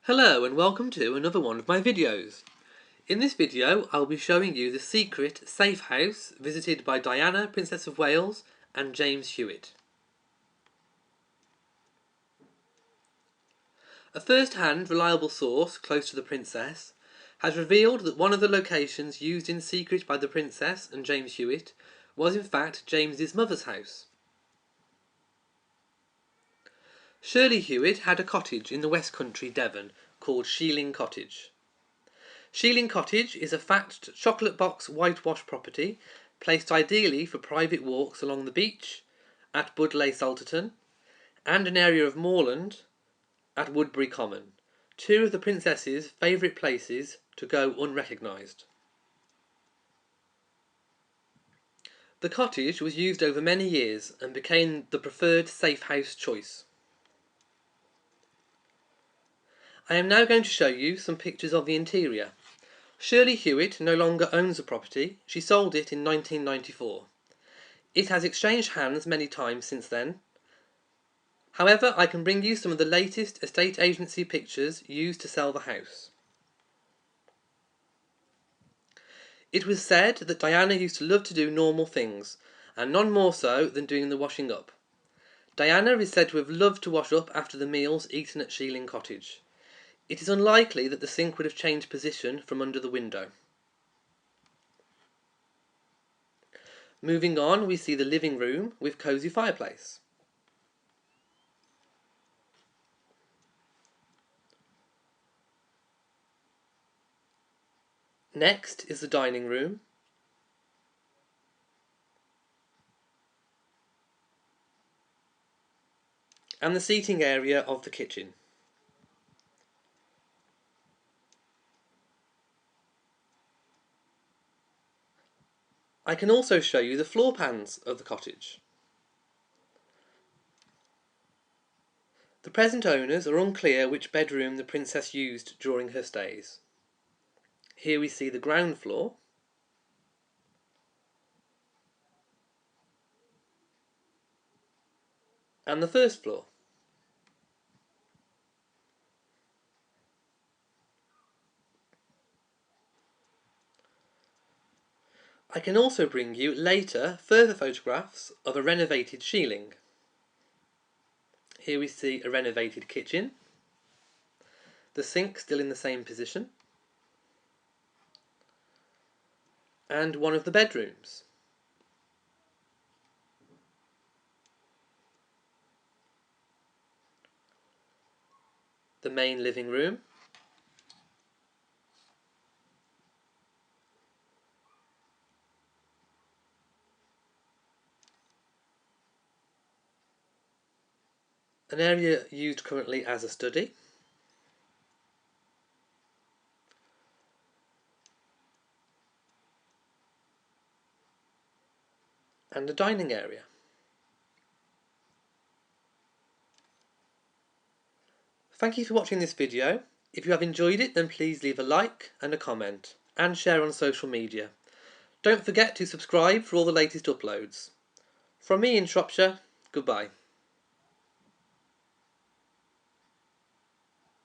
Hello and welcome to another one of my videos. In this video I'll be showing you the secret safe house visited by Diana, Princess of Wales and James Hewitt. A first-hand reliable source close to the princess has revealed that one of the locations used in secret by the Princess and James Hewitt was in fact James's mother's house. Shirley Hewitt had a cottage in the West Country, Devon, called Sheiling Cottage. Sheiling Cottage is a thatched chocolate box whitewash property placed ideally for private walks along the beach at Budleigh Salterton and an area of moorland at Woodbury Common, two of the princess's favourite places to go unrecognised. The cottage was used over many years and became the preferred safe house choice. I am now going to show you some pictures of the interior. Shirley Hewitt no longer owns the property, she sold it in 1994. It has exchanged hands many times since then. However, I can bring you some of the latest estate agency pictures used to sell the house. It was said that Diana used to love to do normal things, and none more so than doing the washing up. Diana is said to have loved to wash up after the meals eaten at Sheiling Cottage. It is unlikely that the sink would have changed position from under the window. Moving on, we see the living room with cosy fireplace. Next is the dining room. And the seating area of the kitchen. I can also show you the floor plans of the cottage. The present owners are unclear which bedroom the princess used during her stays. Here we see the ground floor, and the first floor. I can also bring you later further photographs of a renovated Sheiling. Here we see a renovated kitchen, the sink still in the same position, and one of the bedrooms. The main living room, an area used currently as a study, and a dining area. Thank you for watching this video. If you have enjoyed it, then please leave a like and a comment, and share on social media. Don't forget to subscribe for all the latest uploads. From me in Shropshire, goodbye.